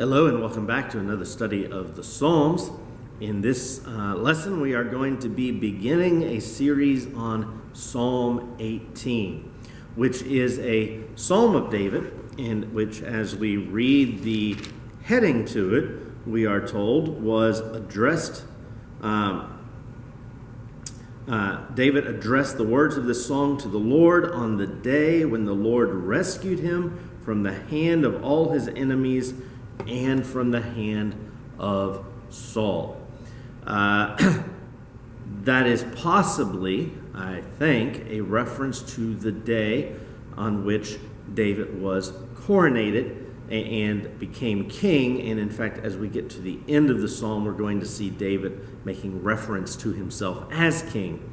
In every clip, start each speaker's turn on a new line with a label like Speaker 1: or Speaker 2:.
Speaker 1: Hello and welcome back to another study of the Psalms. In this lesson we are going to be beginning a series on Psalm 18, which is a psalm of David, in which as we read the heading to it, we are told was addressed, David addressed the words of this song to the Lord on the day when the Lord rescued him from the hand of all his enemies and from the hand of Saul. That is possibly, I think, a reference to the day on which David was coronated and became king. And in fact, as we get to the end of the psalm, we're going to see David making reference to himself as king.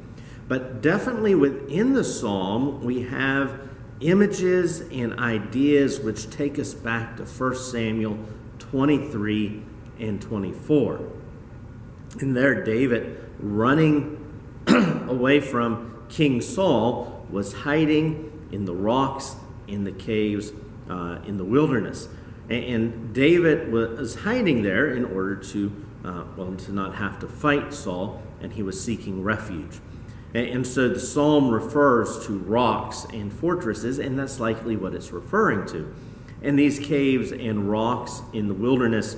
Speaker 1: But definitely within the psalm, we have images and ideas which take us back to 1 Samuel 23 and 24. And there, David, running away from King Saul, was hiding in the rocks, in the caves, in the wilderness. And David was hiding there in order to not have to fight Saul, and he was seeking refuge. And so the psalm refers to rocks and fortresses, and that's likely what it's referring to. And these caves and rocks in the wilderness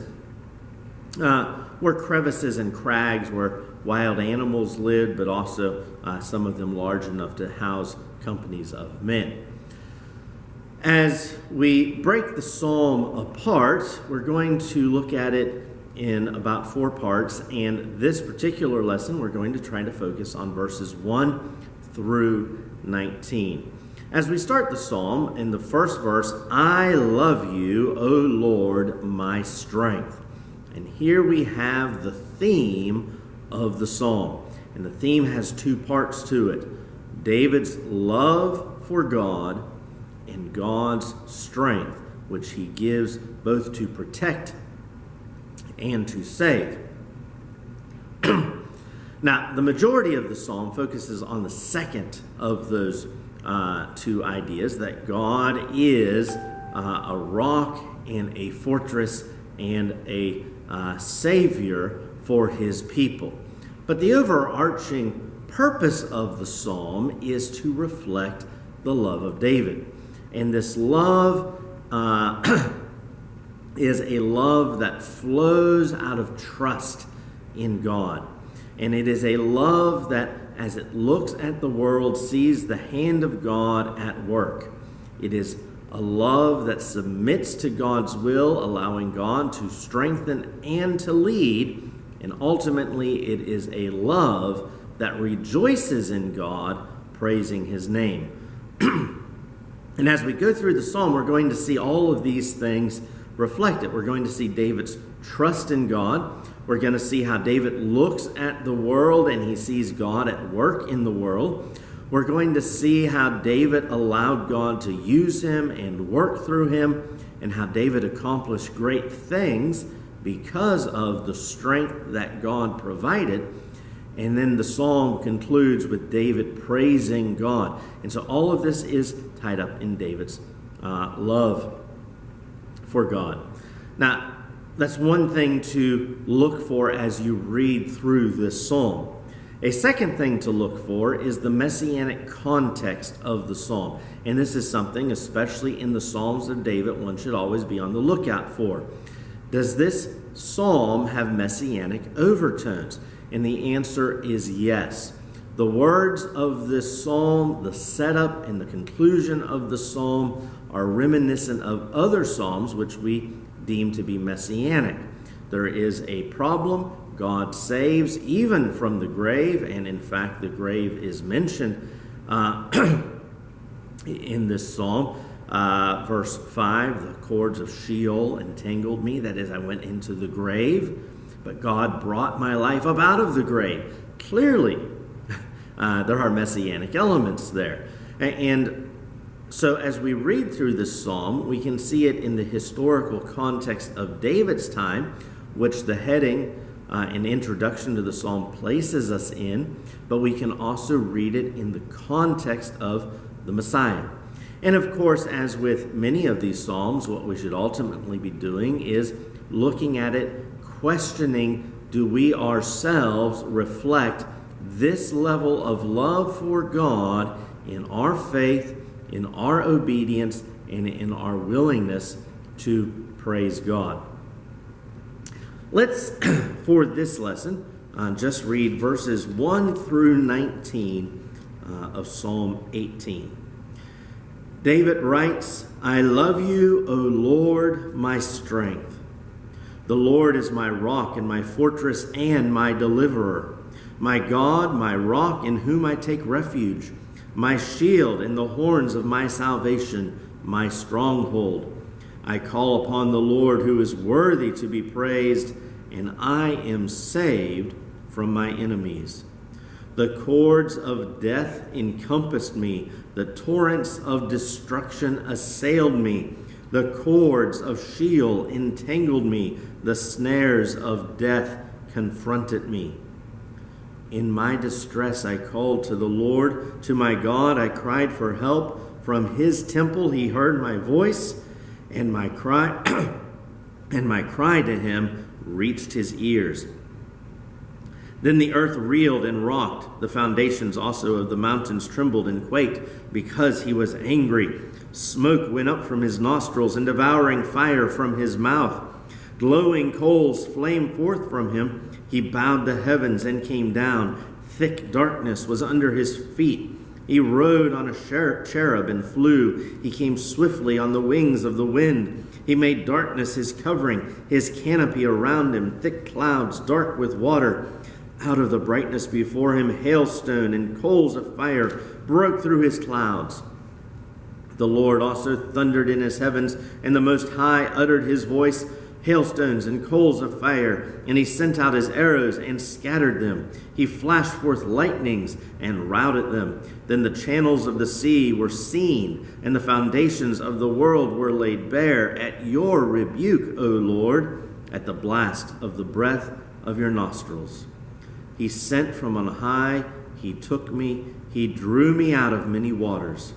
Speaker 1: were crevices and crags where wild animals lived, but also some of them large enough to house companies of men. As we break the psalm apart, we're going to look at it in about 4 parts, and this particular lesson we're going to try to focus on verses 1 through 19. As we start the psalm, in the first verse, I love you, O Lord, my strength. And here we have the theme of the psalm, and the theme has 2 parts to it: David's love for God and God's strength, which he gives both to protect and to save. Now, the majority of the psalm focuses on the second of those 2 ideas, that God is a rock and a fortress and a savior for his people. But the overarching purpose of the psalm is to reflect the love of David. And this love is a love that flows out of trust in God. And it is a love that, as it looks at the world, sees the hand of God at work. It is a love that submits to God's will, allowing God to strengthen and to lead. And ultimately, it is a love that rejoices in God, praising his name. And as we go through the psalm, we're going to see all of these things reflected. We're going to see David's trust in God. We're going to see how David looks at the world and he sees God at work in the world. We're going to see how David allowed God to use him and work through him, and how David accomplished great things because of the strength that God provided. And then the psalm concludes with David praising God. And so all of this is tied up in David's love for God. Now, that's one thing to look for as you read through this psalm. A second thing to look for is the messianic context of the psalm. And this is something, especially in the Psalms of David, one should always be on the lookout for. Does this psalm have messianic overtones? And the answer is yes. The words of this psalm, the setup and the conclusion of the psalm, are reminiscent of other psalms which we deem to be messianic. There is a problem. God saves even from the grave, and in fact the grave is mentioned in this psalm. Verse 5, the cords of Sheol entangled me, that is, I went into the grave, but God brought my life up out of the grave. Clearly, there are messianic elements there. And so as we read through this psalm, we can see it in the historical context of David's time, which the heading and introduction to the psalm places us in, but we can also read it in the context of the Messiah. And of course, as with many of these psalms, what we should ultimately be doing is looking at it, questioning, do we ourselves reflect this level of love for God in our faith, in our obedience, and in our willingness to praise God? Let's, for this lesson, just read verses 1 through 19 of Psalm 18. David writes, I love you, O Lord, my strength. The Lord is my rock and my fortress and my deliverer, my God, my rock in whom I take refuge, my shield and the horns of my salvation, my stronghold. I call upon the Lord who is worthy to be praised, and I am saved from my enemies. The cords of death encompassed me. The torrents of destruction assailed me. The cords of Sheol entangled me. The snares of death confronted me. In my distress I called to the Lord. To my God I cried for help. From his temple he heard my voice, and my cry to him reached his ears. Then the earth reeled and rocked. The foundations also of the mountains trembled and quaked because he was angry. Smoke went up from his nostrils and devouring fire from his mouth. Glowing coals flamed forth from him. He bowed the heavens and came down. Thick darkness was under his feet. He rode on a cherub and flew. He came swiftly on the wings of the wind. He made darkness his covering, his canopy around him, thick clouds dark with water. Out of the brightness before him, hailstone and coals of fire broke through his clouds. The Lord also thundered in his heavens, and the Most High uttered his voice, hailstones and coals of fire, and he sent out his arrows and scattered them. He flashed forth lightnings and routed them. Then the channels of the sea were seen, and the foundations of the world were laid bare at your rebuke, O Lord, at the blast of the breath of your nostrils. He sent from on high, he took me, he drew me out of many waters.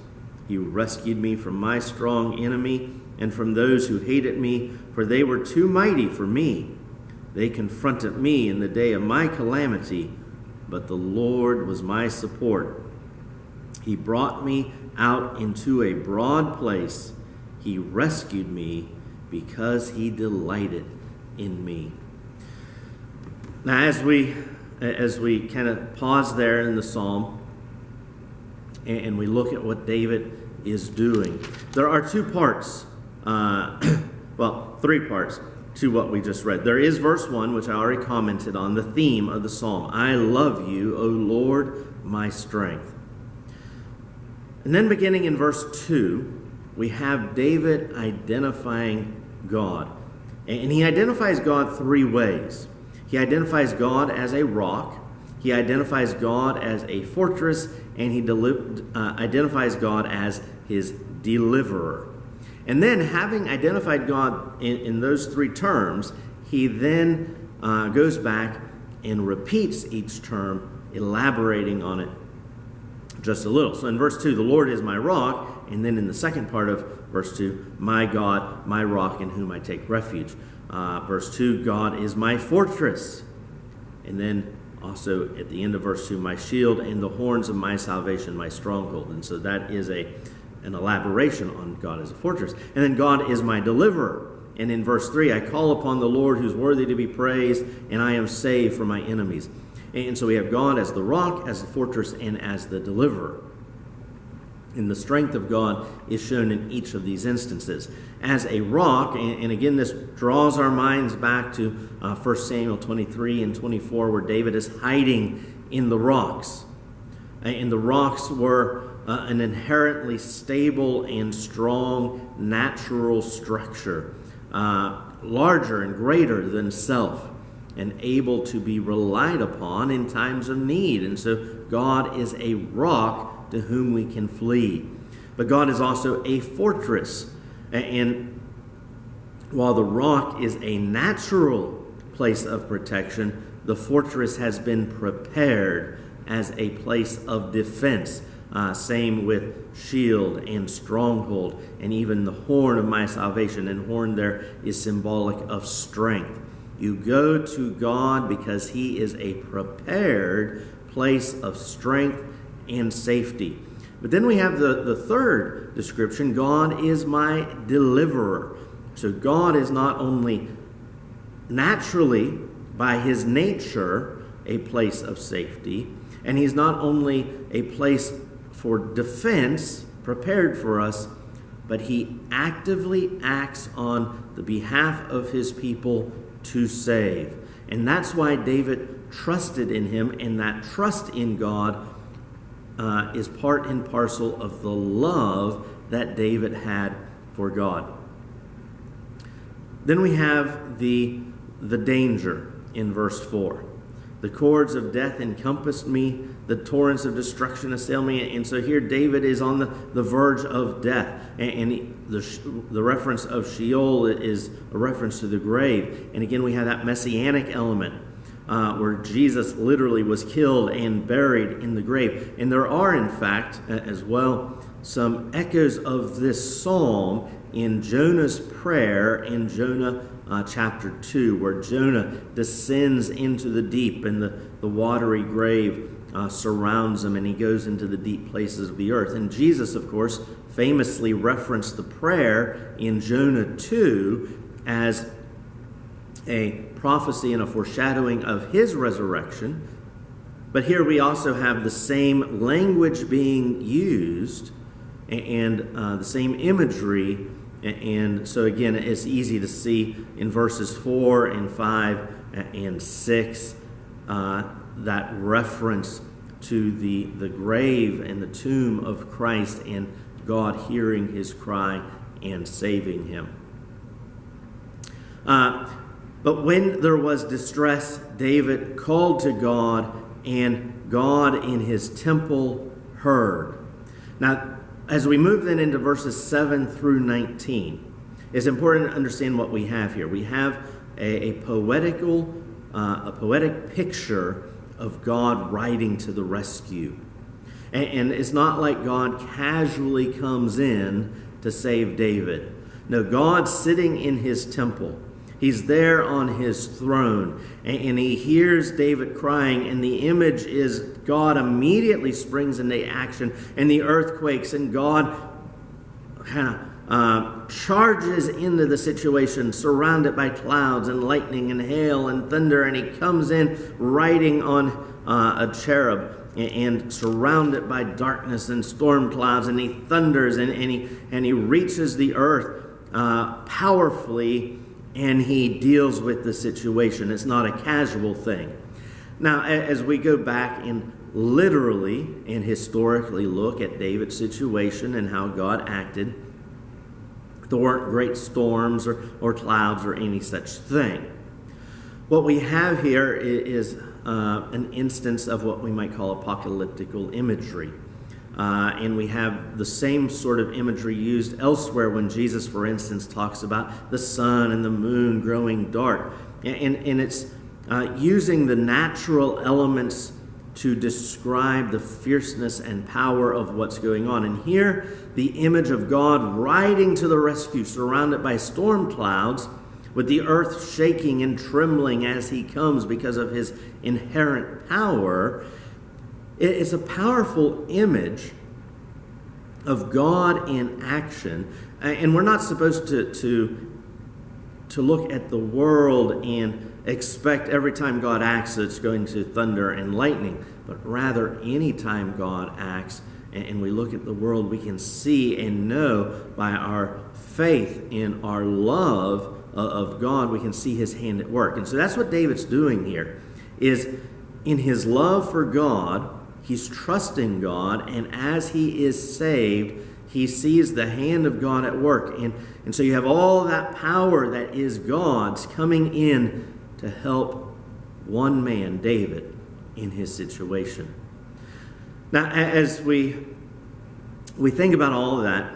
Speaker 1: He rescued me from my strong enemy and from those who hated me, for they were too mighty for me. They confronted me in the day of my calamity, but the Lord was my support. He brought me out into a broad place. He rescued me because he delighted in me. Now, as we kind of pause there in the psalm and we look at what David is doing, there are two parts, three parts to what we just read. There is verse 1, which I already commented on, the theme of the psalm. I love you, O Lord, my strength. And then beginning in verse 2, we have David identifying God. And he identifies God three ways. He identifies God as a rock, he identifies God as a fortress, and he identifies God as his deliverer. And then, having identified God in those three terms, he then goes back and repeats each term, elaborating on it just a little. So in verse 2, the Lord is my rock, and then in the second part of verse 2, my God, my rock in whom I take refuge. Verse 2, God is my fortress. And then also at the end of verse 2, my shield and the horns of my salvation, my stronghold. And so that is an elaboration on God as a fortress. And then God is my deliverer. And in verse 3, I call upon the Lord who's worthy to be praised, and I am saved from my enemies. And so we have God as the rock, as the fortress, and as the deliverer. And the strength of God is shown in each of these instances. As a rock, and again, this draws our minds back to 1 Samuel 23 and 24, where David is hiding in the rocks. And the rocks were an inherently stable and strong natural structure, larger and greater than self, and able to be relied upon in times of need. And so God is a rock to whom we can flee. But God is also a fortress. And while the rock is a natural place of protection, the fortress has been prepared as a place of defense. Same with shield and stronghold, and even the horn of my salvation. And horn there is symbolic of strength. You go to God because he is a prepared place of strength and safety. But then we have the third description. God is my deliverer. So God is not only naturally, by his nature, a place of safety, and he's not only a place for defense prepared for us, but he actively acts on the behalf of his people to save. And that's why David trusted in him, and that trust in God is part and parcel of the love that David had for God. Then we have the danger in verse 4. The cords of death encompassed me, the torrents of destruction assailed me. And so here David is on the verge of death. And the reference of Sheol is a reference to the grave. And again, we have that messianic element where Jesus literally was killed and buried in the grave. And there are, in fact, as well, some echoes of this psalm in Jonah's prayer in Jonah chapter 2, where Jonah descends into the deep and the watery grave surrounds him, and he goes into the deep places of the earth. And Jesus, of course, famously referenced the prayer in Jonah 2 as a prophecy and a foreshadowing of his resurrection. But here we also have the same language being used and the same imagery. And so again, it's easy to see in verses 4 and 5 and 6 that reference to the grave and the tomb of Christ and God hearing his cry and saving him. But when there was distress, David called to God, and God in his temple heard. Now, as we move then into verses 7 through 19, it's important to understand what we have here. We have a poetic picture of God riding to the rescue. And it's not like God casually comes in to save David. No, God's sitting in his temple. He's there on his throne, and he hears David crying, and the image is God immediately springs into action, and the earth quakes, and God kind of charges into the situation, surrounded by clouds and lightning and hail and thunder, and he comes in riding on a cherub and surrounded by darkness and storm clouds, and he thunders, and he reaches the earth powerfully, and he deals with the situation. It's not a casual thing. Now, as we go back and literally and historically look at David's situation and how God acted, there weren't great storms or clouds or any such thing. What we have here is an instance of what we might call apocalyptical imagery. And we have the same sort of imagery used elsewhere when Jesus, for instance, talks about the sun and the moon growing dark. And it's using the natural elements to describe the fierceness and power of what's going on. And here, the image of God riding to the rescue, surrounded by storm clouds, with the earth shaking and trembling as he comes because of his inherent power. It's a powerful image of God in action. And we're not supposed to look at the world and expect every time God acts it's going to thunder and lightning. But rather, anytime God acts and we look at the world, we can see and know by our faith in our love of God, we can see his hand at work. And so that's what David's doing here, is in his love for God, he's trusting God, and as he is saved, he sees the hand of God at work. And so you have all that power that is God's coming in to help one man, David, in his situation. Now, as we think about all of that,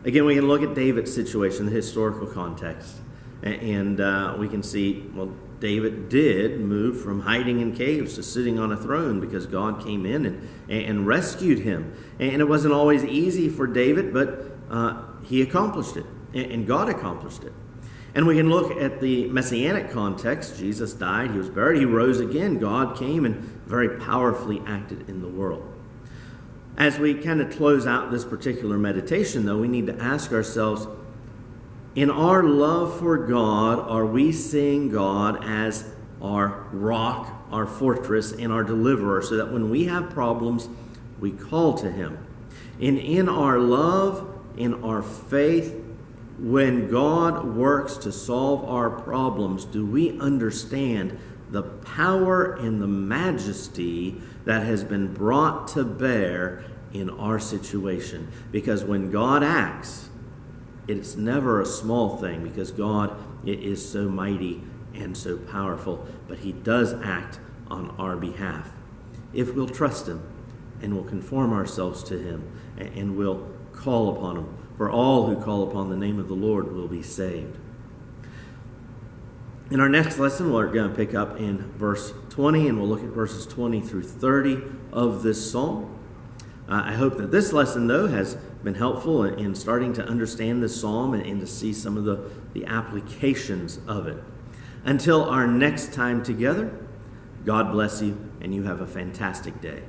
Speaker 1: again, we can look at David's situation, the historical context, and we can see, well, David did move from hiding in caves to sitting on a throne because God came in and rescued him. And it wasn't always easy for David, but he accomplished it, and God accomplished it. And we can look at the messianic context. Jesus died, he was buried, he rose again. God came and very powerfully acted in the world. As we kind of close out this particular meditation, though, we need to ask ourselves, in our love for God, are we seeing God as our rock, our fortress, and our deliverer, so that when we have problems, we call to him? And in our love, in our faith, when God works to solve our problems, do we understand the power and the majesty that has been brought to bear in our situation? Because when God acts, it's never a small thing, because God is so mighty and so powerful, but he does act on our behalf. If we'll trust him and we'll conform ourselves to him and we'll call upon him. For all who call upon the name of the Lord will be saved. In our next lesson, we're going to pick up in verse 20, and we'll look at verses 20 through 30 of this psalm. I hope that this lesson, though, has been helpful in starting to understand this psalm and to see some of the applications of it. Until our next time together, God bless you, and you have a fantastic day.